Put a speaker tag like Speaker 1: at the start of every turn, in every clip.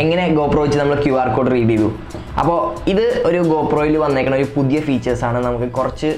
Speaker 1: എങ്ങനെ GoPro വെച്ച് നമ്മൾ QR കോഡ് റീഡ് ചെയ്തു. അപ്പോൾ ഇത് ഒരു GoProയിൽ വന്നേക്കുന്ന ഒരു പുതിയ ഫീച്ചേഴ്സാണ്. നമുക്ക് കുറച്ച്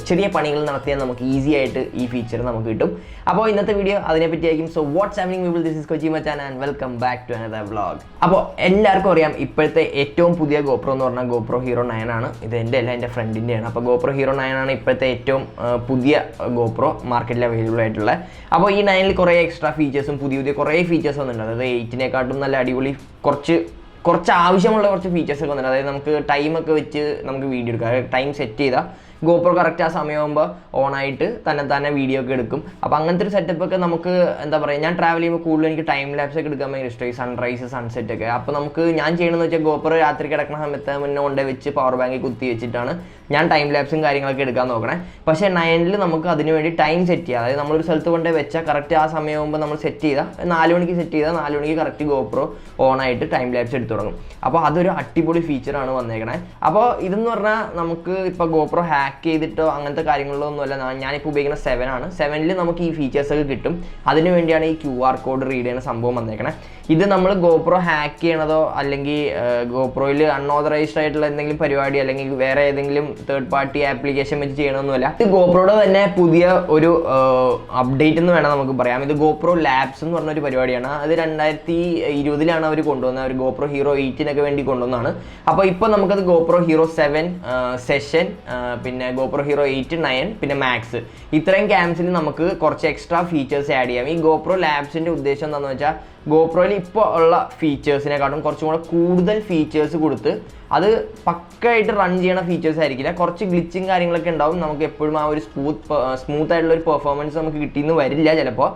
Speaker 1: ചെറിയ പണികൾ നടത്തിയാൽ നമുക്ക് ഈസി ആയിട്ട് ഈ ഫീച്ചർ നമുക്ക് കിട്ടും. അപ്പോൾ ഇന്നത്തെ വീഡിയോ അതിനെപ്പറ്റിയായിരിക്കും. So what's happening people, this is Kochi Machan and welcome back to another vlog. അപ്പോൾ എല്ലാവർക്കും അറിയാം, ഇപ്പോഴത്തെ ഏറ്റവും പുതിയ GoPro എന്ന് പറഞ്ഞാൽ GoPro Hero 9 ആണ്. ഇത് എൻ്റെ അല്ല, എൻ്റെ ഫ്രണ്ടിൻ്റെയാണ്. അപ്പോൾ GoPro Hero 9 ആണ് ഇപ്പോഴത്തെ ഏറ്റവും പുതിയ GoPro മാർക്കറ്റിൽ അവൈലബിൾ ആയിട്ടുള്ളത്. അപ്പോൾ ഈ 9ൽ കുറേ എക്സ്ട്രാ ഫീച്ചേഴ്സും പുതിയ പുതിയ കുറേ ഫീച്ചേഴ്സ് വന്നിട്ടുണ്ട്. അതായത് 8നെക്കാട്ടും നല്ല അടിപൊളി കുറച്ച് ആവശ്യമുള്ള കുറച്ച് ഫീച്ചേഴ്സ് ഒക്കെ വന്നിട്ടുണ്ട്. അതായത് നമുക്ക് ടൈമൊക്കെ വെച്ച് നമുക്ക് വീഡിയോ എടുക്കാം. അതായത് ടൈം സെറ്റ് ചെയ്താൽ GoPro കറക്റ്റ് ആ സമയമാകുമ്പോൾ ഓണായിട്ട് തന്നെ വീഡിയോ ഒക്കെ എടുക്കും. അപ്പോൾ അങ്ങനത്തെ ഒരു സെറ്റപ്പ് ഒക്കെ നമുക്ക് എന്താ പറയുക, ഞാൻ ട്രാവൽ ചെയ്യുമ്പോൾ കൂടുതൽ എനിക്ക് ടൈം ലാപ്സ് ഒക്കെ എടുക്കാൻ ഭയങ്കര ഇഷ്ടമായി, സൺറൈസ് സൺസെറ്റ് ഒക്കെ. അപ്പോൾ നമുക്ക് ഞാൻ ചെയ്യണമെന്ന് വെച്ചാൽ GoPro രാത്രി കിടക്കുന്ന സമയത്ത് മുന്നേ കൊണ്ടേ വെച്ച് പവർ ബാങ്കിൽ കുത്തി വെച്ചിട്ടാണ് ഞാൻ ടൈം ലാപ്സും കാര്യങ്ങളൊക്കെ എടുക്കാൻ നോക്കണേ. പക്ഷേ 9ൽ നമുക്ക് അതിന് വേണ്ടി ടൈം സെറ്റ് ചെയ്യാം. അതായത് നമ്മളൊരു സ്ഥലത്ത് കൊണ്ടേ വെച്ചാൽ കറക്റ്റ് ആ സമയമാകുമ്പോൾ നമ്മൾ സെറ്റ് ചെയ്താൽ 4 മണിക്ക് സെറ്റ് ചെയ്താൽ 4 മണിക്ക് കറക്റ്റ് GoPro ഓണായിട്ട് ടൈം ലാപ്സ് എടുത്തു തുടങ്ങും. അപ്പോൾ അതൊരു അടിപൊളി ഫീച്ചറാണ് വന്നേക്കണേ. അപ്പോൾ ഇതെന്ന് പറഞ്ഞാൽ നമുക്ക് ഇപ്പോൾ GoPro ഹാക്ക് ചെയ്തിട്ടോ അങ്ങനത്തെ കാര്യങ്ങളിലോ ഒന്നുമല്ല. ഞാനിപ്പോൾ ഉപയോഗിക്കുന്ന 7 ആണ്. 7ൽ നമുക്ക് ഈ ഫീച്ചേഴ്സൊക്കെ കിട്ടും. അതിന് വേണ്ടിയാണ് ഈ QR കോഡ് റീഡ് ചെയ്യുന്ന സംഭവം വന്നേക്കണേ. ഇത് നമ്മൾ GoPro ഹാക്ക് ചെയ്യണതോ അല്ലെങ്കിൽ GoProയിൽ അൺഓതറൈസ്ഡ് ആയിട്ടുള്ള എന്തെങ്കിലും പരിപാടി അല്ലെങ്കിൽ വേറെ ഏതെങ്കിലും തേർഡ് പാർട്ടി ആപ്ലിക്കേഷൻ വെച്ച് ചെയ്യണമെന്നല്ല. ഇത് GoProയുടെ തന്നെ പുതിയ ഒരു അപ്ഡേറ്റ് എന്ന് വേണം നമുക്ക് പറയാം. ഇത് GoPro ലാബ്സ് എന്ന് പറഞ്ഞൊരു പരിപാടിയാണ്. അത് 2020 അവർ കൊണ്ടുവന്നത്. ഒരു GoPro Hero 8 വേണ്ടി കൊണ്ടുവന്നതാണ്. അപ്പോൾ ഇപ്പോൾ നമുക്കത് GoPro Hero 7 സെഷൻ, പിന്നെ GoPro Hero 8, 9 പിന്നെ മാക്സ്, ഇത്രയും ക്യാംസിൽ നമുക്ക് കുറച്ച് എക്സ്ട്രാ ഫീച്ചേഴ്സ് ആഡ് ചെയ്യാം. ഈ GoPro ലാബ്സിൻ്റെ ഉദ്ദേശം എന്താണെന്ന് വെച്ചാൽ GoProയിൽ ഇപ്പോൾ ഉള്ള ഫീച്ചേഴ്സിനെക്കാട്ടും കുറച്ചും കൂടെ കൂടുതൽ ഫീച്ചേഴ്സ് കൊടുത്ത് അത് പക്കായിട്ട് റൺ ചെയ്യണ ഫീച്ചേഴ്സ് ആയിരിക്കില്ല. കുറച്ച് ഗ്ലിച്ചും കാര്യങ്ങളൊക്കെ ഉണ്ടാവും. നമുക്ക് എപ്പോഴും ആ ഒരു സ്മൂത്ത് ആയിട്ടുള്ള ഒരു പെർഫോമൻസ് നമുക്ക് കിട്ടിയെന്ന് വരില്ല ചിലപ്പോൾ.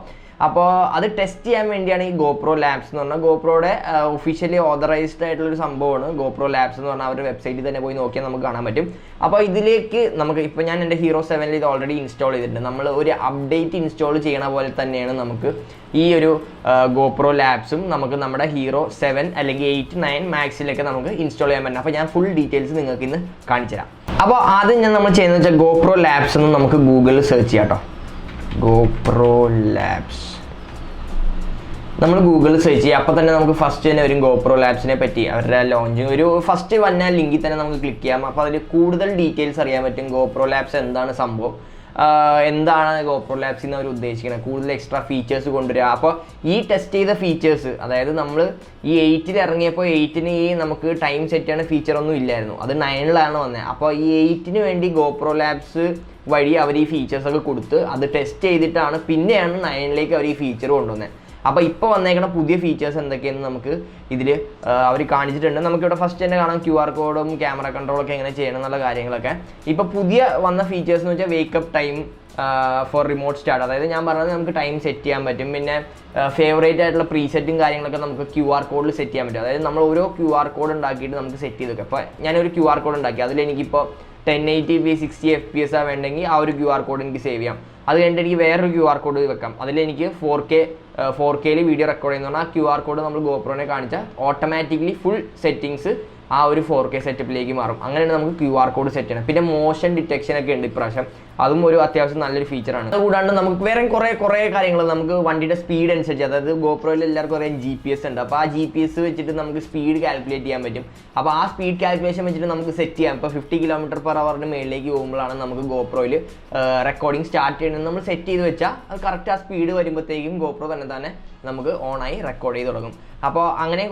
Speaker 1: അപ്പോൾ അത് ടെസ്റ്റ് ചെയ്യാൻ വേണ്ടിയാണ് ഈ GoPro ലാബ്സ് എന്ന് പറഞ്ഞാൽ GoProയുടെ ഒഫീഷ്യലി ഓതറൈസ്ഡ് ആയിട്ടുള്ളൊരു സംഭവമാണ് GoPro ലാബ്സ് എന്ന് പറഞ്ഞാൽ. അവരുടെ വെബ്സൈറ്റിൽ തന്നെ പോയി നോക്കിയാൽ നമുക്ക് കാണാൻ പറ്റും. അപ്പോൾ ഇതിലേക്ക് നമുക്ക് ഇപ്പോൾ ഞാൻ എൻ്റെ Hero 7ൽ ഇത് ഓൾറെഡി ഇൻസ്റ്റാൾ ചെയ്തിട്ടുണ്ട്. നമ്മൾ ഒരു അപ്ഡേറ്റ് ഇൻസ്റ്റാൾ ചെയ്യണ പോലെ തന്നെയാണ് നമുക്ക് ഈ ഒരു GoPro ലാബ്സും നമുക്ക് നമ്മുടെ Hero 7 അല്ലെങ്കിൽ 8, 9 മാക്സിലൊക്കെ നമുക്ക് ഇൻസ്റ്റാൾ ചെയ്യാൻ പറ്റും. അപ്പോൾ ഞാൻ ഫുൾ ഡീറ്റെയിൽസ് നിങ്ങൾക്ക് ഇന്ന് കാണിച്ചു തരാം. അപ്പോൾ ആദ്യം നമ്മൾ ചെയ്യുന്നത് വെച്ചാൽ GoPro ലാബ്സ് എന്ന് നമുക്ക് ഗൂഗിളിൽ സെർച്ച് ചെയ്യാം കേട്ടോ. GoPro ലാബ്സ് നമ്മൾ ഗൂഗിളിൽ സെർച്ച് ചെയ്യുക. അപ്പോൾ തന്നെ നമുക്ക് ഫസ്റ്റ് തന്നെ വരും GoPro ലാബ്സിനെ പറ്റി, അവരുടെ ലോഞ്ചിങ് ഒരു ഫസ്റ്റ് വന്ന ലിങ്കിൽ തന്നെ നമുക്ക് ക്ലിക്ക് ചെയ്യാം. അപ്പോൾ അതിൽ കൂടുതൽ ഡീറ്റെയിൽസ് അറിയാൻ പറ്റും. GoPro ലാബ്സ് എന്താണ് സംഭവം, എന്താണ് GoPro ലാബ്സിൽ നിന്ന് അവർ ഉദ്ദേശിക്കുന്നത്, കൂടുതൽ എക്സ്ട്രാ ഫീച്ചേഴ്സ് കൊണ്ടുവരിക. അപ്പോൾ ഈ ടെസ്റ്റ് ചെയ്ത ഫീച്ചേഴ്സ്, അതായത് നമ്മൾ ഈ 8ൽ ഇറങ്ങിയപ്പോൾ 8ന് ഈ നമുക്ക് ടൈം സെറ്റ് ചെയ്യണ ഫീച്ചറൊന്നും ഇല്ലായിരുന്നു. അത് 9ലാണ് വന്നത്. അപ്പോൾ ഈ 8ന് വേണ്ടി GoPro ലാബ്സ് വഴി അവർ ഈ ഫീച്ചേഴ്സൊക്കെ കൊടുത്ത് അത് ടെസ്റ്റ് ചെയ്തിട്ടാണ് പിന്നെയാണ് 9ലേക്ക് അവർ ഈ ഫീച്ചർ കൊണ്ടുവന്നത്. അപ്പോൾ ഇപ്പോൾ വന്നേക്കുന്ന പുതിയ ഫീച്ചേഴ്സ് എന്തൊക്കെയെന്ന് നമുക്ക് ഇതിൽ അവർ കാണിച്ചിട്ടുണ്ട്. നമുക്കിവിടെ ഫസ്റ്റ് തന്നെ കാണാം QR കോഡും ക്യാമറ കൺട്രോളൊക്കെ എങ്ങനെ ചെയ്യണം എന്നുള്ള കാര്യങ്ങളൊക്കെ. ഇപ്പോൾ പുതിയ വന്ന ഫീച്ചേഴ്സ് എന്ന് വെച്ചാൽ wake up time for remote start. അതായത് ഞാൻ പറഞ്ഞത് നമുക്ക് ടൈം സെറ്റ് ചെയ്യാൻ പറ്റും. പിന്നെ ഫേവറേറ്റ് ആയിട്ടുള്ള പ്രീസെറ്റും കാര്യങ്ങളൊക്കെ നമുക്ക് QR കോഡിൽ സെറ്റ് ചെയ്യാൻ പറ്റും. അതായത് നമ്മൾ ഓരോ QR കോഡ് ഉണ്ടാക്കിയിട്ട് നമുക്ക് സെറ്റ് ചെയ്ത് വെക്കാം. അപ്പോൾ ഞാനൊരു QR കോഡ് ഉണ്ടാക്കി, അതിലെനിക്കിപ്പോൾ 1080p 60 FPS വേണ്ടെങ്കിൽ ആ ഒരു QR കോഡ് എനിക്ക് സേവ് ചെയ്യാം. അത് കഴിഞ്ഞിട്ട് എനിക്ക് വേറൊരു QR കോഡ് വെക്കാം. അതിലെനിക്ക് 4Kയിൽ വീഡിയോ റെക്കോർഡ് ചെയ്യുന്ന ആ QR കോഡ് നമ്മൾ GoProനെ കാണിച്ചാൽ ഓട്ടോമാറ്റിക്കലി ഫുൾ സെറ്റിങ്സ് ആ ഒരു 4K സെറ്റപ്പിലേക്ക് മാറും. അങ്ങനെയാണ് നമുക്ക് QR കോഡ് സെറ്റ് ചെയ്യണം. പിന്നെ മോഷൻ ഡിറ്റക്ഷൻ ഒക്കെ ഉണ്ട് ഇപ്രാവശ്യം. അതും ഒരു അത്യാവശ്യം നല്ലൊരു ഫീച്ചറാണ്. അതുകൂടാണ്ട് നമുക്ക് വേറെ കുറേ കാര്യങ്ങൾ നമുക്ക് വണ്ടിയുടെ സ്പീഡ് അനുസരിച്ച്, അതായത് GoProയിൽ എല്ലാവർക്കും അറിയാം GPS ഉണ്ട്. അപ്പോൾ ആ GPS വെച്ചിട്ട് നമുക്ക് സ്പീഡ് കാൽക്കുലേറ്റ് ചെയ്യാൻ പറ്റും. അപ്പോൾ ആ സ്പീഡ് കാൽക്കുലേഷൻ വെച്ചിട്ട് നമുക്ക് സെറ്റ് ചെയ്യാം. ഇപ്പോൾ 50 km/h മേളിലേക്ക് പോകുമ്പോഴാണ് നമുക്ക് GoProയിൽ റെക്കോർഡിംഗ് സ്റ്റാർട്ട് ചെയ്യണമെന്ന് നമ്മൾ സെറ്റ് ചെയ്ത് വെച്ചാൽ അത് കറക്റ്റ് ആ സ്പീഡ് വരുമ്പോഴത്തേക്കും GoPro തന്നെ നമുക്ക് ഓണായി റെക്കോർഡ് ചെയ്ത് തുടങ്ങും. അപ്പോൾ അങ്ങനെ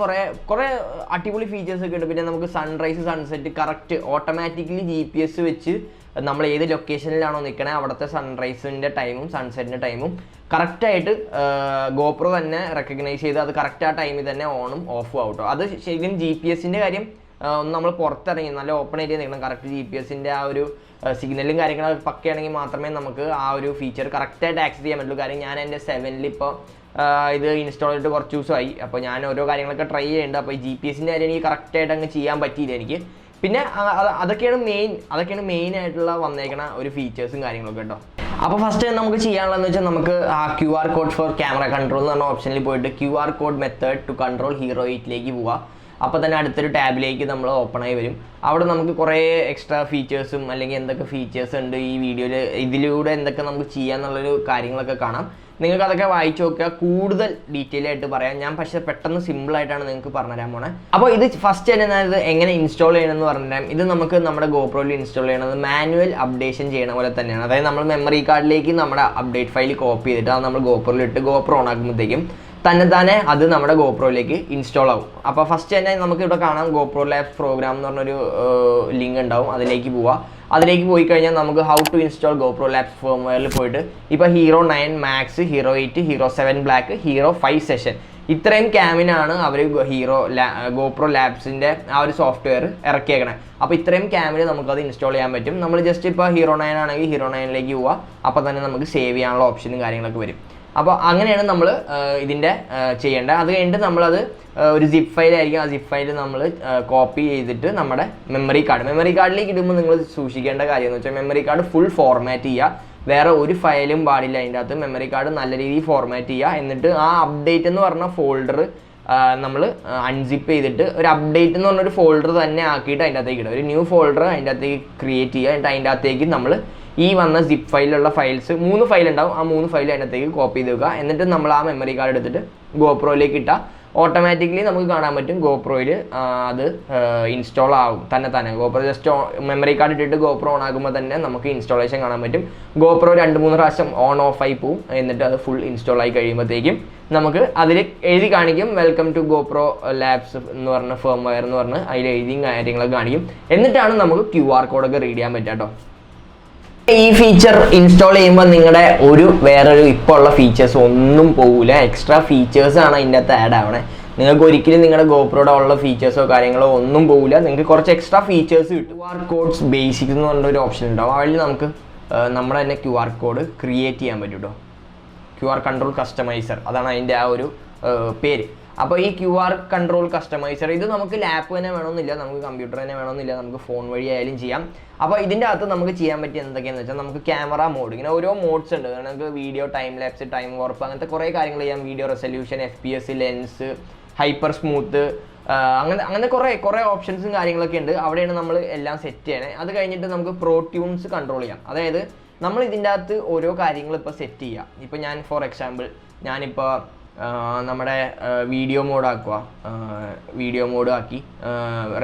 Speaker 1: കുറേ അടിപൊളി ഫീച്ചേഴ്സ് ഒക്കെ ഉണ്ട്. പിന്നെ നമുക്ക് sunrise sunset correct automatically GPS വെച്ച് നമ്മൾ ഏത് ലൊക്കേഷനിലാണോ നിൽക്കണേ അവിടുത്തെ സൺറൈസിൻ്റെ ടൈമും സൺസെറ്റിൻ്റെ ടൈമും കറക്റ്റായിട്ട് GoPro തന്നെ റെക്കഗ്നൈസ് ചെയ്ത് അത് കറക്റ്റ് ആ ടൈമിൽ തന്നെ ഓണും ഓഫും ആവട്ടോ. അത് ശരിക്കും GPS-ൻ്റെ കാര്യം ഒന്ന് നമ്മൾ പുറത്തിറങ്ങി നല്ല ഓപ്പൺ ഏരിയ നിൽക്കണം. കറക്റ്റ് GPS-ൻ്റെ ആ ഒരു സിഗ്നലും കാര്യങ്ങളൊക്കെ പക്കയാണെങ്കിൽ മാത്രമേ നമുക്ക് ആ ഒരു ഫീച്ചർ കറക്റ്റായിട്ട് ആക്സസ് ചെയ്യാൻ പറ്റുള്ളൂ. കാര്യം ഞാൻ എൻ്റെ 7ൽ ഇപ്പോൾ ഇത് ഇൻസ്റ്റാൾ ചെയ്തിട്ട് കുറച്ച് ദിവസമായി. അപ്പോൾ ഞാൻ ഓരോ കാര്യങ്ങളൊക്കെ ട്രൈ ചെയ്യുന്നുണ്ട്. അപ്പോൾ ഈ GPS-ൻ്റെ കാര്യം എനിക്ക് കറക്റ്റായിട്ട് അങ്ങ് ചെയ്യാൻ പറ്റിയില്ല എനിക്ക്. പിന്നെ അതൊക്കെയാണ് മെയിൻ ആയിട്ടുള്ള വന്നേക്കണ ഒരു ഫീച്ചേഴ്സും കാര്യങ്ങളൊക്കെ കേട്ടോ. അപ്പോൾ ഫസ്റ്റ് നമുക്ക് ചെയ്യാനുള്ളതെന്ന് വെച്ചാൽ നമുക്ക് ആ QR code for camera control എന്ന് പറഞ്ഞ ഓപ്ഷനിൽ പോയിട്ട് QR code method to control Hero 8ലേക്ക് പോവാം. അപ്പോൾ തന്നെ അടുത്തൊരു ടാബിലേക്ക് നമ്മൾ ഓപ്പൺ ആയി വരും. അവിടെ നമുക്ക് കുറേ എക്സ്ട്രാ ഫീച്ചേഴ്സും അല്ലെങ്കിൽ എന്തൊക്കെ ഫീച്ചേഴ്സ് ഉണ്ട് ഈ വീഡിയോയിൽ, ഇതിലൂടെ എന്തൊക്കെ നമുക്ക് ചെയ്യാന്നുള്ളൊരു കാര്യങ്ങളൊക്കെ കാണാം. നിങ്ങൾക്ക് അതൊക്കെ വായിച്ചു നോക്കുക. കൂടുതൽ ഡീറ്റെയിൽ ആയിട്ട് പറയാം ഞാൻ, പക്ഷേ പെട്ടെന്ന് സിമ്പിളായിട്ടാണ് നിങ്ങൾക്ക് പറഞ്ഞുതരാൻ പോണേ. അപ്പോൾ ഇത് ഫസ്റ്റ് തന്നെ ഞാൻ ഇത് എങ്ങനെ ഇൻസ്റ്റാൾ ചെയ്യണമെന്ന് പറഞ്ഞുതരാം. ഇത് നമുക്ക് നമ്മുടെ ഗോപ്രോയിൽ ഇൻസ്റ്റാൾ ചെയ്യണത് മാനുവൽ അപ്ഡേഷൻ ചെയ്യണ പോലെ തന്നെയാണ്. അതായത് നമ്മൾ മെമ്മറി കാർഡിലേക്ക് നമ്മുടെ അപ്ഡേറ്റ് ഫയൽ കോപ്പി ചെയ്തിട്ട് അത് നമ്മൾ ഗോപ്രോയിൽ ഇട്ട് ഗോപ്രോ ഓൺ ആക്കുമ്പോഴത്തേക്കും തന്നെ അത് നമ്മുടെ ഗോപ്രോയിലേക്ക് ഇൻസ്റ്റാൾ ആവും. അപ്പോൾ ഫസ്റ്റ് തന്നെ നമുക്ക് ഇവിടെ കാണാം ഗോപ്രോ ലാബ്സ് പ്രോഗ്രാം എന്ന് പറഞ്ഞൊരു ലിങ്ക് ഉണ്ടാവും. അതിലേക്ക് പോവാം. അതിലേക്ക് പോയി കഴിഞ്ഞാൽ നമുക്ക് how to install GoPro Labs ഫേംവെയറിൽ പോയിട്ട് ഇപ്പോൾ Hero 9 Max, Hero 8, Hero 7 Black, Hero 5 Session ഇത്രയും ക്യാമിനാണ് അവർ ഗോപ്രോ ലാബ്സിൻ്റെ ആ ഒരു സോഫ്റ്റ്വെയർ ഇറക്കിയേക്കണേ. അപ്പോൾ ഇത്രയും ക്യാമിന് നമുക്കത് ഇൻസ്റ്റാൾ ചെയ്യാൻ പറ്റും. നമ്മൾ ജസ്റ്റ് ഇപ്പോൾ ഹീറോ 9 ആണെങ്കിൽ ഹീറോ 9ലേക്ക് പോവുക. അപ്പോൾ തന്നെ നമുക്ക് സേവ് ചെയ്യാനുള്ള ഓപ്ഷനും കാര്യങ്ങളൊക്കെ വരും. അപ്പോൾ അങ്ങനെയാണ് നമ്മൾ ഇതിൻ്റെ ചെയ്യേണ്ടത്. അത് കഴിഞ്ഞിട്ട് നമ്മളത് ഒരു സിപ്പ് ഫയലായിരിക്കും. ആ സിപ്പ് ഫയൽ നമ്മൾ കോപ്പി ചെയ്തിട്ട് നമ്മുടെ മെമ്മറി കാർഡിലേക്ക് ഇടുമ്പോൾ നിങ്ങൾ സൂക്ഷിക്കേണ്ട കാര്യം എന്ന് വെച്ചാൽ മെമ്മറി കാർഡ് ഫുൾ ഫോർമാറ്റ് ചെയ്യുക. വേറെ ഒരു ഫയലും പാടില്ല അതിൻ്റെ അകത്ത്. മെമ്മറി കാർഡ് നല്ല രീതിയിൽ ഫോർമാറ്റ് ചെയ്യുക. എന്നിട്ട് ആ അപ്ഡേറ്റ് എന്ന് പറഞ്ഞ ഫോൾഡർ നമ്മൾ അൺസിപ്പ് ചെയ്തിട്ട് ഒരു അപ്ഡേറ്റ് എന്ന് പറഞ്ഞൊരു ഫോൾഡർ തന്നെ ആക്കിയിട്ട് അതിൻ്റെ അകത്തേക്ക് ഇടുക. ഒരു ന്യൂ ഫോൾഡർ അതിൻ്റെ അകത്തേക്ക് ക്രിയേറ്റ് ചെയ്യുക. എന്നിട്ട് അതിൻ്റെ അകത്തേക്ക് നമ്മൾ ഈ വന്ന സിപ്പ് ഫയലിലുള്ള ഫയൽസ് 3 ഫയൽ ഉണ്ടാവും. ആ 3 ഫയൽ അതിനകത്തേക്ക് കോപ്പി ചെയ്ത് വെക്കുക. എന്നിട്ട് നമ്മൾ ആ മെമ്മറി കാർഡ് എടുത്തിട്ട് ഗോപ്രോയിലേക്ക് ഇട്ടാൽ ഓട്ടോമാറ്റിക്കലി നമുക്ക് കാണാൻ പറ്റും ഗോപ്രോയിൽ അത് ഇൻസ്റ്റാൾ ആവും തന്നെ. ഗോപ്രോ ജസ്റ്റ് മെമ്മറി കാർഡ് ഇട്ടിട്ട് ഗോപ്രോ ഓൺ ആകുമ്പോൾ തന്നെ നമുക്ക് ഇൻസ്റ്റാളേഷൻ കാണാൻ പറ്റും. ഗോപ്രോ 2-3 പ്രാവശ്യം ഓൺ ഓഫ് ആയി പോവും. എന്നിട്ട് അത് ഫുൾ ഇൻസ്റ്റാൾ ആയി കഴിയുമ്പോഴത്തേക്കും നമുക്ക് അതിൽ എഴുതി കാണിക്കും വെൽക്കം ടു ഗോപ്രോ ലാബ്സ് എന്ന് പറഞ്ഞ ഫേംവെയർ എന്ന് പറഞ്ഞ് അതിൽ എഴുതിയും കാര്യങ്ങളൊക്കെ കാണിക്കും. എന്നിട്ടാണ് നമുക്ക് QR കോഡൊക്കെ റീഡ് ചെയ്യാൻ പറ്റുക കേട്ടോ. ഈ ഫീച്ചർ ഇൻസ്റ്റാൾ ചെയ്യുമ്പോൾ നിങ്ങളുടെ വേറൊരു ഇപ്പോൾ ഉള്ള ഫീച്ചേഴ്സ് ഒന്നും പോകില്ല. എക്സ്ട്രാ ഫീച്ചേഴ്സാണ് അതിൻ്റെ അകത്ത് ആഡ് ആവണേ. നിങ്ങൾക്ക് ഒരിക്കലും നിങ്ങളുടെ ഗോപ്രോയുടെ ഉള്ള ഫീച്ചേഴ്സോ കാര്യങ്ങളോ ഒന്നും പോകില്ല. നിങ്ങൾക്ക് കുറച്ച് എക്സ്ട്രാ ഫീച്ചേഴ്സ് കിട്ടും. QR കോഡ്സ് ബേസിക്സ് എന്ന് പറഞ്ഞൊരു ഓപ്ഷൻ ഉണ്ടാവും. അതിൽ നമുക്ക് നമ്മുടെ തന്നെ QR കോഡ് ക്രിയേറ്റ് ചെയ്യാൻ പറ്റും കേട്ടോ. QR കൺട്രോൾ കസ്റ്റമൈസർ അതാണ് അതിൻ്റെ ആ ഒരു പേര്. അപ്പോൾ ഈ QR കൺട്രോൾ കസ്റ്റമൈസർ ഇത് നമുക്ക് ലാപ്പ് തന്നെ വേണമെന്നില്ല, നമുക്ക് കമ്പ്യൂട്ടർ തന്നെ വേണമെന്നില്ല, നമുക്ക് ഫോൺ വഴി ആയാലും ചെയ്യാം. അപ്പോൾ ഇതിൻ്റെ അകത്ത് നമുക്ക് ചെയ്യാൻ പറ്റിയ എന്തൊക്കെയാണെന്ന് വെച്ചാൽ നമുക്ക് ക്യാമറ മോഡ്, ഇങ്ങനെ ഓരോ മോഡ്സ് ഉണ്ട്. നമുക്ക് വീഡിയോ, ടൈം ലാപ്സ്, ടൈം വാർപ്പ്, അങ്ങനത്തെ കുറേ കാര്യങ്ങൾ ചെയ്യാം. Video resolution, FPS, lens, hyper smooth, അങ്ങനെ കുറേ ഓപ്ഷൻസും കാര്യങ്ങളൊക്കെ ഉണ്ട്. അവിടെയാണ് നമ്മൾ എല്ലാം സെറ്റ് ചെയ്യണേ. അത് കഴിഞ്ഞിട്ട് നമുക്ക് പ്രോ ട്യൂൺസ് കൺട്രോൾ ചെയ്യാം. അതായത് നമ്മൾ ഇതിൻ്റെ അകത്ത് ഓരോ കാര്യങ്ങൾ ഇപ്പോൾ സെറ്റ് ചെയ്യാം. ഇപ്പോൾ ഞാൻ ഫോർ എക്സാമ്പിൾ ഞാനിപ്പോൾ നമ്മുടെ വീഡിയോ മോഡ് ആക്കി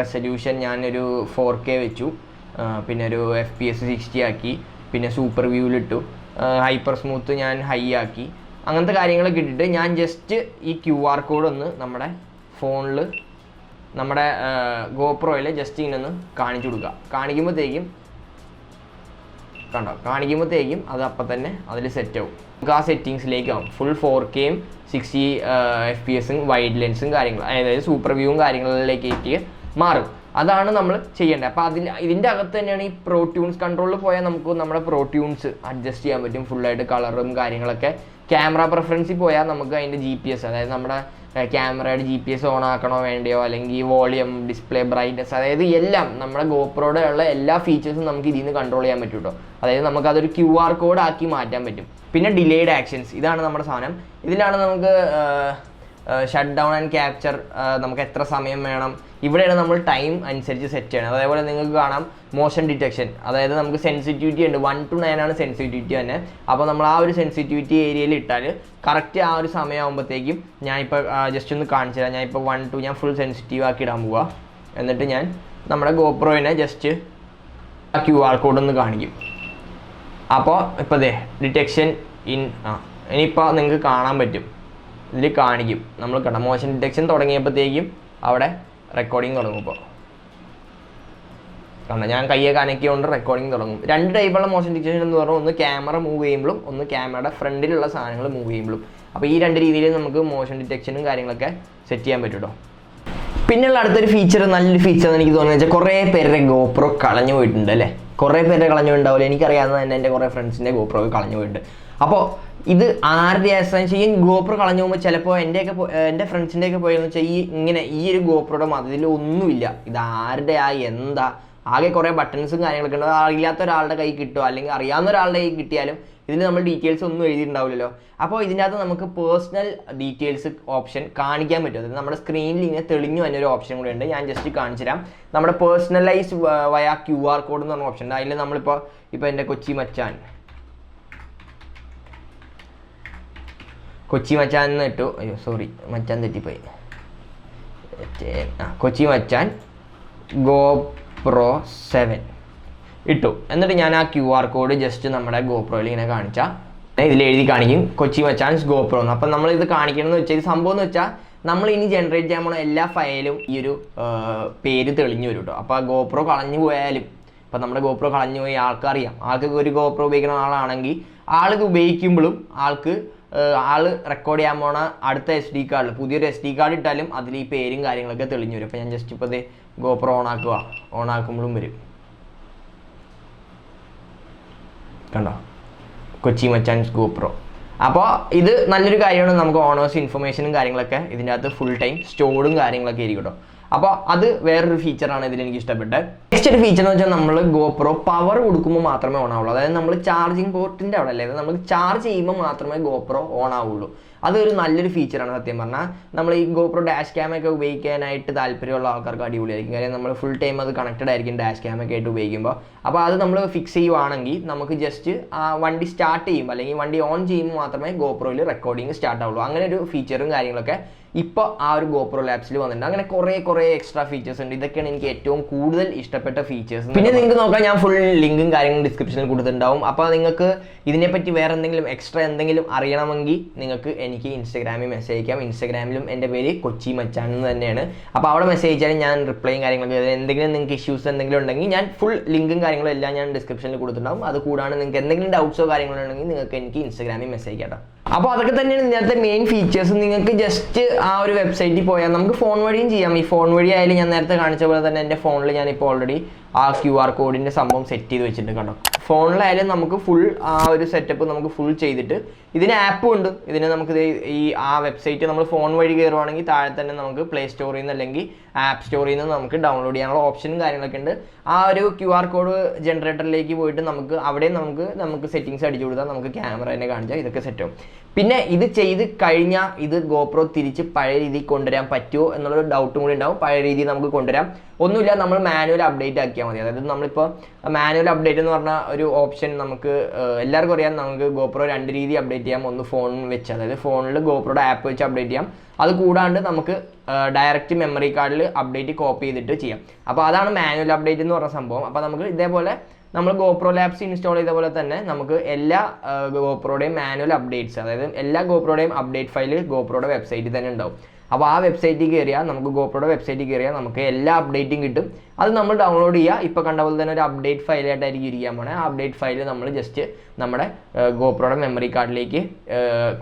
Speaker 1: റെസൊല്യൂഷൻ ഞാനൊരു 4K വെച്ചു, പിന്നെ ഒരു FPS 60 ആക്കി, പിന്നെ സൂപ്പർ വ്യൂവിലിട്ടു, ഹൈപ്പർ സ്മൂത്ത് ഞാൻ ഹൈ ആക്കി. അങ്ങനത്തെ കാര്യങ്ങളൊക്കെ ഇട്ടിട്ട് ഞാൻ ജസ്റ്റ് ഈ QR കോഡ് ഒന്ന് നമ്മുടെ ഫോണിൽ നമ്മുടെ ഗോപ്രോയിൽ ജസ്റ്റ് ഇങ്ങനെ ഒന്ന് കാണിച്ചു കൊടുക്കുക. കാണിക്കുമ്പോഴത്തേക്കും അത് അപ്പം തന്നെ അതിൽ സെറ്റ് ആവും. നമുക്ക് ആ സെറ്റിങ്സിലേക്ക് ആവും. ഫുൾ 4Kയും 60 FPS വൈഡ് ലെൻസും കാര്യങ്ങളും, അതായത് സൂപ്പർ വ്യൂവും കാര്യങ്ങളിലേക്ക് മാറും. അതാണ് നമ്മൾ ചെയ്യേണ്ടത്. അപ്പോൾ ഇതിൻ്റെ അകത്ത് തന്നെയാണ് ഈ പ്രോ ട്യൂൺസ്. കൺട്രോളിൽ പോയാൽ നമുക്ക് നമ്മുടെ പ്രോ ട്യൂൺസ് അഡ്ജസ്റ്റ് ചെയ്യാൻ പറ്റും ഫുള്ളായിട്ട്, കളറും കാര്യങ്ങളൊക്കെ. ക്യാമറ പ്രിഫറൻസിൽ പോയാൽ നമുക്ക് അതിൻ്റെ GPS, അതായത് നമ്മുടെ ക്യാമറയുടെ GPS ഓൺ ആക്കണോ വേണ്ടയോ, അല്ലെങ്കിൽ വോളിയം, ഡിസ്പ്ലേ ബ്രൈറ്റ്നസ്, അതായത് എല്ലാം നമ്മുടെ ഗോപ്രോയുടെ ഉള്ള എല്ലാ ഫീച്ചേഴ്സും നമുക്ക് ഇതിൽ നിന്ന് കൺട്രോൾ ചെയ്യാൻ പറ്റും കേട്ടോ. അതായത് നമുക്കതൊരു QR കോഡ് ആക്കി മാറ്റാൻ പറ്റും. പിന്നെ ഡിലേഡ് ആക്ഷൻസ്, ഇതാണ് നമ്മുടെ സാധനം. ഇതിലാണ് നമുക്ക് ഷട്ട് ഡൗൺ ആൻഡ് ക്യാപ്ചർ, നമുക്ക് എത്ര സമയം വേണം, ഇവിടെയാണ് നമ്മൾ ടൈം അനുസരിച്ച് സെറ്റ് ചെയ്യണം. അതേപോലെ നിങ്ങൾക്ക് കാണാം മോഷൻ ഡിറ്റക്ഷൻ, അതായത് നമുക്ക് സെൻസിറ്റിവിറ്റി ഉണ്ട്. 1 to 9 ആണ് സെൻസിറ്റിവിറ്റി തന്നെ. അപ്പോൾ നമ്മൾ ആ ഒരു സെൻസിറ്റിവിറ്റി ഏരിയയിൽ ഇട്ടാൽ കറക്റ്റ് ആ ഒരു സമയമാകുമ്പോഴത്തേക്കും ഞാനിപ്പോൾ ജസ്റ്റ് ഒന്ന് കാണിച്ചു തരാം. ഞാനിപ്പോൾ 1 to ഞാൻ ഫുൾ സെൻസിറ്റീവ് ആക്കി ഇടാൻ പോവുക. എന്നിട്ട് ഞാൻ നമ്മുടെ ഗോപ്രോയിനെ ജസ്റ്റ് ആ QR കോഡ് ഒന്ന് കാണിക്കും. അപ്പോൾ ഇപ്പോൾ ഡിറ്റക്ഷൻ ഇനിയിപ്പോൾ നിങ്ങൾക്ക് കാണാൻ പറ്റും, ഇതിൽ കാണിക്കും. നമ്മൾ കണ്ട മോഷൻ ഡിറ്റക്ഷൻ തുടങ്ങിയപ്പോഴത്തേക്കും അവിടെ റെക്കോർഡിങ് തുടങ്ങും. ഇപ്പോൾ കാരണം ഞാൻ കയ്യൊക്കെ അനക്കിക്കൊണ്ട് റെക്കോർഡിങ് തുടങ്ങും. 2 ടൈപ്പുള്ള മോഷൻ ഡിറ്റക്ഷൻ എന്ന് പറഞ്ഞാൽ ഒന്ന് ക്യാമറ മൂവ് ചെയ്യുമ്പോഴും ഒന്ന് ക്യാമറയുടെ ഫ്രണ്ടിലുള്ള സാധനങ്ങൾ മൂവ് ചെയ്യുമ്പോഴും. അപ്പോൾ ഈ 2 രീതിയിൽ നമുക്ക് മോഷൻ ഡിറ്റക്ഷനും കാര്യങ്ങളൊക്കെ സെറ്റ് ചെയ്യാൻ പറ്റും കേട്ടോ. പിന്നെയുള്ള അടുത്തൊരു ഫീച്ചർ, നല്ലൊരു ഫീച്ചർ എന്ന് എനിക്ക് തോന്നുന്നത് വെച്ചാൽ കുറേ പേരുടെ ഗോപ്രോ കളഞ്ഞു പോയിട്ടുണ്ട് അല്ലേ. കുറേ പേരുടെ കളഞ്ഞു പോയിട്ടുണ്ടാവില്ല. എനിക്കറിയാവുന്ന തന്നെ എൻ്റെ കുറേ ഫ്രണ്ട്സിൻ്റെ ഗോപ്രോ കളഞ്ഞു പോയിട്ടുണ്ട്. അപ്പോൾ ഇത് ആരുടെ ആശ്രയിച്ച് ഈ ഗോപ്രോ കളഞ്ഞു പോകുമ്പോൾ ചിലപ്പോൾ എൻ്റെ ഫ്രണ്ട്സിൻ്റെയൊക്കെ പോയെന്ന് വെച്ചാൽ ഈ ഒരു ഗോപ്രോയുടെ മതത്തിൽ ഒന്നുമില്ല. ഇത് ആരുടെ എന്താ, ആകെ കുറേ ബട്ടൺസും കാര്യങ്ങളൊക്കെ ഉണ്ട്. അറിയാത്ത ഒരാളുടെ കൈ കിട്ടുമോ, അല്ലെങ്കിൽ അറിയാവുന്ന ഒരാളുടെ കൈ കിട്ടിയാലും ഇതിൽ നമ്മൾ ഡീറ്റെയിൽസ് ഒന്നും എഴുതിയിട്ടുണ്ടാവില്ലല്ലോ. അപ്പോൾ ഇതിൻ്റെ അകത്ത് നമുക്ക് പേഴ്സണൽ ഡീറ്റെയിൽസ് ഓപ്ഷൻ കാണിക്കാൻ പറ്റും. അതായത് നമ്മുടെ സ്ക്രീനിൽ ഇങ്ങനെ തെളിഞ്ഞു വന്നൊരു ഓപ്ഷൻ കൂടെ ഉണ്ട്. ഞാൻ ജസ്റ്റ് കാണിച്ചു തരാം. നമ്മുടെ പേഴ്സണലൈസ് വയ QR കോഡ് എന്ന് പറഞ്ഞ ഓപ്ഷൻ ഉണ്ട്. അതിൽ നമ്മളിപ്പോൾ എൻ്റെ കൊച്ചി മച്ചാൻ കൊച്ചി മച്ചാൻ എന്ന് ഇട്ടു. അയ്യോ സോറി, മച്ചാൻ തെറ്റിപ്പോയി. കൊച്ചി മച്ചാൻ GoPro 7 ഇട്ടു. എന്നിട്ട് ഞാൻ ആ QR കോഡ് ജസ്റ്റ് നമ്മുടെ GoProയിൽ ഇങ്ങനെ കാണിച്ചാൽ ഇതിൽ എഴുതി കാണിക്കും കൊച്ചി മച്ചാൻസ് GoPro എന്ന്. അപ്പം നമ്മളിത് കാണിക്കണമെന്ന് വെച്ചാൽ ഇത് സംഭവം എന്ന് വെച്ചാൽ നമ്മൾ ഇനി ജനറേറ്റ് ചെയ്യാൻ പോകുന്ന എല്ലാ ഫയലും ഈ ഒരു പേര് തെളിഞ്ഞു വരും കേട്ടോ. അപ്പോൾ GoPro കളഞ്ഞു പോയാലും, ഇപ്പം നമ്മുടെ GoPro കളഞ്ഞു പോയി ആൾക്കറിയാം, ആൾക്ക് ഒരു GoPro ഉപയോഗിക്കുന്ന ആളാണെങ്കിൽ ആൾക്ക് ഉപയോഗിക്കുമ്പോഴും ആൾ റെക്കോർഡ് ചെയ്യാൻ പോണ അടുത്ത SD കാർഡിൽ പുതിയൊരു SD കാർഡ് ഇട്ടാലും അതിൽ ഈ പേരും കാര്യങ്ങളൊക്കെ തെളിഞ്ഞു വരും. അപ്പോൾ ഞാൻ ജസ്റ്റ് ഇപ്പോൾ GoPro ഓൺ ആക്കുമ്പോഴും വരും. കണ്ടോ, കൊച്ചി മച്ചാൻസ് GoPro. അപ്പോൾ ഇത് നല്ലൊരു കാര്യമാണ്. നമുക്ക് ഓണേഴ്സ് ഇൻഫർമേഷനും കാര്യങ്ങളൊക്കെ ഇതിൻ്റെ അകത്ത് ഫുൾ ടൈം സ്റ്റോർഡും കാര്യങ്ങളൊക്കെ ആയിരിക്കും കേട്ടോ. അപ്പോൾ അത് വേറൊരു ഫീച്ചറാണ് ഇതിൽ എനിക്ക് ഇഷ്ടപ്പെട്ടത്. നെക്സ്റ്റ് ഒരു ഫീച്ചർ എന്ന് വെച്ചാൽ നമ്മൾ GoPro പവർ കൊടുക്കുമ്പോൾ മാത്രമേ ഓൺ ആവുള്ളൂ. അതായത് നമ്മൾ ചാർജിങ് പോർട്ടിൻ്റെ അവിടെ അല്ലേ, നമ്മൾ ചാർജ് ചെയ്യുമ്പോൾ മാത്രമേ GoPro ഓൺ ആവുള്ളൂ. അതൊരു നല്ലൊരു ഫീച്ചറാണ് സത്യം പറഞ്ഞാൽ. നമ്മൾ ഈ GoPro ഡാഷ് ക്യാമൊക്കെ ഉപയോഗിക്കാനായിട്ട് താല്പര്യമുള്ള ആൾക്കാർക്ക് അടിപൊളിയായിരിക്കും. കാര്യം നമ്മൾ ഫുൾ ടൈം അത് കണക്റ്റഡ് ആയിരിക്കും ഡാഷ് ക്യാമൊക്കെ ആയിട്ട് ഉപയോഗിക്കുമ്പോൾ. അപ്പോൾ അത് നമ്മൾ ഫിക്സ് ചെയ്യുവാണെങ്കിൽ നമുക്ക് ജസ്റ്റ് വണ്ടി സ്റ്റാർട്ട് ചെയ്യുമ്പോൾ അല്ലെങ്കിൽ വണ്ടി ഓൺ ചെയ്യുമ്പോൾ മാത്രമേ GoProയിൽ റെക്കോർഡിങ് സ്റ്റാർട്ട് ആവുള്ളൂ. അങ്ങനെ ഒരു ഫീച്ചറും കാര്യങ്ങളൊക്കെ ഇപ്പോൾ ആ ഒരു GoPro ലാബ്സിൽ വന്നിട്ടുണ്ട്. അങ്ങനെ കുറേ എക്സ്ട്രാ ഫീച്ചേഴ്സ് ഉണ്ട്. ഇതൊക്കെയാണ് എനിക്ക് ഏറ്റവും കൂടുതൽ ഇഷ്ടപ്പെട്ട ഫീച്ചേഴ്സ്. പിന്നെ നിങ്ങൾക്ക് നോക്കാം, ഞാൻ ഫുൾ ലിങ്കും കാര്യങ്ങളും ഡിസ്ക്രിപ്ഷനിൽ കൊടുത്തിട്ടുണ്ടാവും. അപ്പോൾ നിങ്ങൾക്ക് ഇതിനെപ്പറ്റി വേറെ എന്തെങ്കിലും എക്സ്ട്രാ എന്തെങ്കിലും അറിയണമെങ്കിൽ നിങ്ങൾക്ക് എനിക്ക് ഇൻസ്റ്റാഗ്രാമിൽ മെസ്സേജ് അയക്കാം. ഇൻസ്റ്റാഗ്രാമിലും എൻ്റെ പേര് കൊച്ചി മച്ചാൻ എന്ന് തന്നെയാണ്. അപ്പോൾ അവിടെ മെസ്സേജ് അയച്ചാലും ഞാൻ റിപ്ലൈയും കാര്യങ്ങളൊക്കെ, എന്തെങ്കിലും നിങ്ങൾക്ക് ഇഷ്യൂസ് എന്തെങ്കിലും ഉണ്ടെങ്കിൽ ഞാൻ ഫുൾ ലിങ്കും കാര്യങ്ങളും എല്ലാം ഞാൻ ഡിസ്ക്രിപ്ഷനിൽ കൊടുത്തിട്ടുണ്ടാവും. അത് കൂടാതെ നിങ്ങൾക്ക് എന്തെങ്കിലും ഡൗട്ട്സോ കാര്യങ്ങളോ ഉണ്ടെങ്കിൽ നിങ്ങൾക്ക് എനിക്ക് ഇൻസ്റ്റാഗ്രാമിൽ മെസ്സേജ് ചെയ്യാം. അപ്പോൾ അതൊക്കെ തന്നെയാണ് ഇതിനകത്തെ മെയിൻ ഫീച്ചേഴ്സ്. നിങ്ങൾക്ക് ജസ്റ്റ് ആ ഒരു വെബ്സൈറ്റിൽ പോയാൽ നമുക്ക് ഫോൺ വഴിയും ചെയ്യാം. ഈ ഫോൺ വഴി ആയാലും ഞാൻ നേരത്തെ കാണിച്ച പോലെ തന്നെ എൻ്റെ ഫോണിൽ ഞാനിപ്പോൾ ഓൾറെഡി ആ QR കോഡിൻ്റെ സംഭവം സെറ്റ് ചെയ്ത് വെച്ചിട്ടുണ്ട് കണ്ടോ. ഫോണിലായാലും നമുക്ക് ഫുൾ ആ ഒരു സെറ്റപ്പ് നമുക്ക് ഫുൾ ചെയ്തിട്ട് ഇതിന് ആപ്പും ഉണ്ട്. ഇതിന് നമുക്ക് ഈ ആ വെബ്സൈറ്റ് നമ്മൾ ഫോൺ വഴി കയറുവാണെങ്കിൽ താഴെ തന്നെ നമുക്ക് പ്ലേ സ്റ്റോറിൽ നിന്ന് അല്ലെങ്കിൽ ആപ്പ് സ്റ്റോറിൽ നിന്ന് നമുക്ക് ഡൗൺലോഡ് ചെയ്യാനുള്ള ഓപ്ഷനും കാര്യങ്ങളൊക്കെ ഉണ്ട്. ആ ഒരു QR കോഡ് ജനറേറ്ററിലേക്ക് പോയിട്ട് നമുക്ക് അവിടെ നമുക്ക് സെറ്റിങ്സ് അടിച്ചു കൊടുത്താൽ നമുക്ക് ക്യാമറേനെ കാണിച്ചാൽ ഇതൊക്കെ സെറ്റ് ആവും. പിന്നെ ഇത് ചെയ്ത് കഴിഞ്ഞാൽ ഇത് GoPro തിരിച്ച് പഴയ രീതിയിൽ കൊണ്ടുവരാൻ പറ്റുമോ എന്നുള്ളൊരു ഡൗട്ടും കൂടി ഉണ്ടാവും. പഴയ രീതിയിൽ നമുക്ക് കൊണ്ടുവരാം. ഒന്നുമില്ല, നമ്മൾ മാനുവൽ അപ്ഡേറ്റ് ആക്കിയാൽ മതി. അതായത് നമ്മളിപ്പോൾ മാനുവൽ അപ്ഡേറ്റ് എന്ന് പറഞ്ഞ ഒരു ഓപ്ഷൻ നമുക്ക് എല്ലാവർക്കും അറിയാം. നമുക്ക് GoPro 2 രീതി അപ്ഡേറ്റ് ചെയ്യാം. ഒന്ന് ഫോൺ വെച്ച്, അതായത് ഫോണിൽ GoProയുടെ ആപ്പ് വെച്ച് അപ്ഡേറ്റ് ചെയ്യാം. അത് കൂടാണ്ട് നമുക്ക് ഡയറക്റ്റ് മെമ്മറി കാർഡിൽ അപ്ഡേറ്റ് കോപ്പി ചെയ്തിട്ട് ചെയ്യാം. അപ്പോൾ അതാണ് മാനുവൽ അപ്ഡേറ്റ് എന്ന് പറഞ്ഞ സംഭവം. അപ്പോൾ നമുക്ക് ഇതേപോലെ നമ്മൾ GoPro ലാബ്സ് ഇൻസ്റ്റാൾ ചെയ്ത പോലെ തന്നെ നമുക്ക് എല്ലാ GoProയുടെയും മാനുവൽ അപ്ഡേറ്റ്സ്, അതായത് എല്ലാ GoProയുടെയും അപ്ഡേറ്റ് ഫയൽ GoProയുടെ വെബ്സൈറ്റിൽ തന്നെ ഉണ്ടാവും. അപ്പോൾ ആ വെബ്സൈറ്റിൽ കയറിയാൽ നമുക്ക് GoProയുടെ വെബ്സൈറ്റിൽ കയറിയാൽ നമുക്ക് എല്ലാ അപ്ഡേറ്റും കിട്ടും. അത് നമ്മൾ ഡൗൺലോഡ് ചെയ്യുക. ഇപ്പോൾ കണ്ട പോലെ തന്നെ ഒരു അപ്ഡേറ്റ് ഫയലായിട്ടായിരിക്കും ഇരിക്കാൻ പോണേ. ആ അപ്ഡേറ്റ് ഫയൽ നമ്മൾ ജസ്റ്റ് നമ്മുടെ GoProയുടെ മെമ്മറി കാർഡിലേക്ക്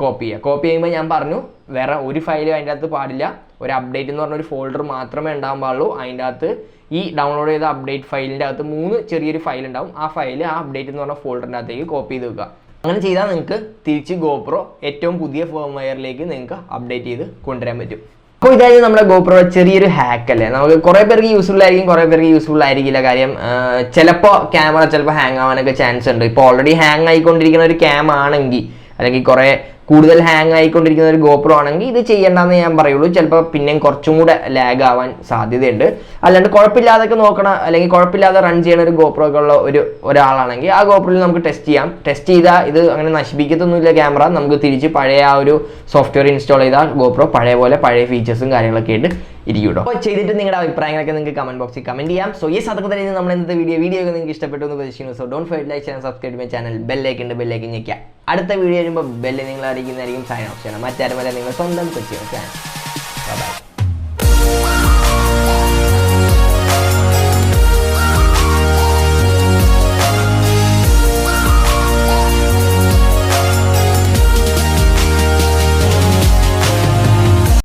Speaker 1: കോപ്പി ചെയ്യുക. കോപ്പി ചെയ്യുമ്പോൾ ഞാൻ പറഞ്ഞു വേറെ ഒരു ഫയലും അതിൻ്റെ അകത്ത് പാടില്ല. ഒരു അപ്ഡേറ്റ് എന്ന് പറഞ്ഞ ഒരു ഫോൾഡർ മാത്രമേ ഉണ്ടാകാൻ പാടുള്ളൂ. അതിൻ്റെ അകത്ത് ഈ ഡൗൺലോഡ് ചെയ്ത അപ്ഡേറ്റ് ഫയലിൻ്റെ അകത്ത് 3 ചെറിയൊരു ഫയൽ ഉണ്ടാവും. ആ ഫയൽ ആ അപ്ഡേറ്റ് എന്ന് പറഞ്ഞ ഫോൾഡറിൻ്റെ അകത്തേക്ക് കോപ്പി ചെയ്ത് വെക്കുക. അങ്ങനെ ചെയ്താൽ നിങ്ങൾക്ക് തിരിച്ച് GoPro ഏറ്റവും പുതിയ ഫേംവെയറിലേക്ക് നിങ്ങൾക്ക് അപ്ഡേറ്റ് ചെയ്ത് കൊണ്ടുവരാൻ പറ്റും. അപ്പോൾ ഇതായിരുന്നു നമ്മുടെ GoPro ചെറിയൊരു ഹാക്ക് അല്ലേ. നമുക്ക് കുറേ പേർക്ക് യൂസ്ഫുൾ ആയിരിക്കും, കുറേ പേർക്ക് യൂസ്ഫുൾ ആയിരിക്കില്ല. കാര്യം ചിലപ്പോൾ ക്യാമറ ഹാങ് ആവാനൊക്കെ ചാൻസ് ഉണ്ട്. ഇപ്പോൾ ഓൾറെഡി ഹാങ് ആയിക്കൊണ്ടിരിക്കുന്ന ഒരു ക്യാം ആണെങ്കിൽ അല്ലെങ്കിൽ കുറേ കൂടുതൽ ഹാങ് ആയിക്കൊണ്ടിരിക്കുന്ന ഒരു GoPro ആണെങ്കിൽ ഇത് ചെയ്യേണ്ടെന്ന് ഞാൻ പറയുള്ളൂ. ചിലപ്പോൾ പിന്നെയും കുറച്ചും കൂടെ ലാഗ് ആവാൻ സാധ്യതയുണ്ട്. അല്ലാണ്ട് കുഴപ്പമില്ലാതൊക്കെ നോക്കണം അല്ലെങ്കിൽ കുഴപ്പമില്ലാതെ റൺ ചെയ്യുന്ന ഒരു GoPro ഒക്കെ ഉള്ള ഒരാളാണെങ്കിൽ ആ GoProയിൽ നമുക്ക് ടെസ്റ്റ് ചെയ്യാം. ടെസ്റ്റ് ചെയ്താൽ ഇത് അങ്ങനെ നശിപ്പിക്കത്തൊന്നുമില്ല ക്യാമറ. നമുക്ക് തിരിച്ച് പഴയ ആ ഒരു സോഫ്റ്റ്വെയർ ഇൻസ്റ്റാൾ ചെയ്താൽ GoPro പഴയ പോലെ പഴയ ഫീച്ചേഴ്സും കാര്യങ്ങളൊക്കെ ആയിട്ട് ഇരിക്കും. അപ്പോൾ ചെയ്തിട്ട് നിങ്ങളുടെ അഭിപ്രായങ്ങളൊക്കെ നിങ്ങൾക്ക് കമന്റ് ബോക്സിൽ കമന്റ് ചെയ്യാം. സോ അതൊക്കെ തന്നെ നമ്മുടെ ഇന്നത്തെ വീഡിയോ ഒക്കെ നിങ്ങൾക്ക് ഇഷ്ടപ്പെട്ടു എന്ന് പ്രതീക്ഷിക്കുന്നു. സോ ഡോണ്ട് ഫർഗെറ്റ് ലൈക്ക് ചെയ്യാൻ, സബ്സ്ക്രൈബ് ചെയ്യാൻ, ചാനൽ ബെല്ലൈക്കൻ ഞെക്കുക. അടുത്ത വീഡിയോ വരുമ്പോൾ ബെല്ല് നിങ്ങൾ അറിയിക്കുന്നതായിരിക്കും. സൈൻ ഓഫ് ചെയ്യണം. മറ്റാരുമല്ല, നിങ്ങൾ സ്വന്തം കൊച്ചി. ബൈ.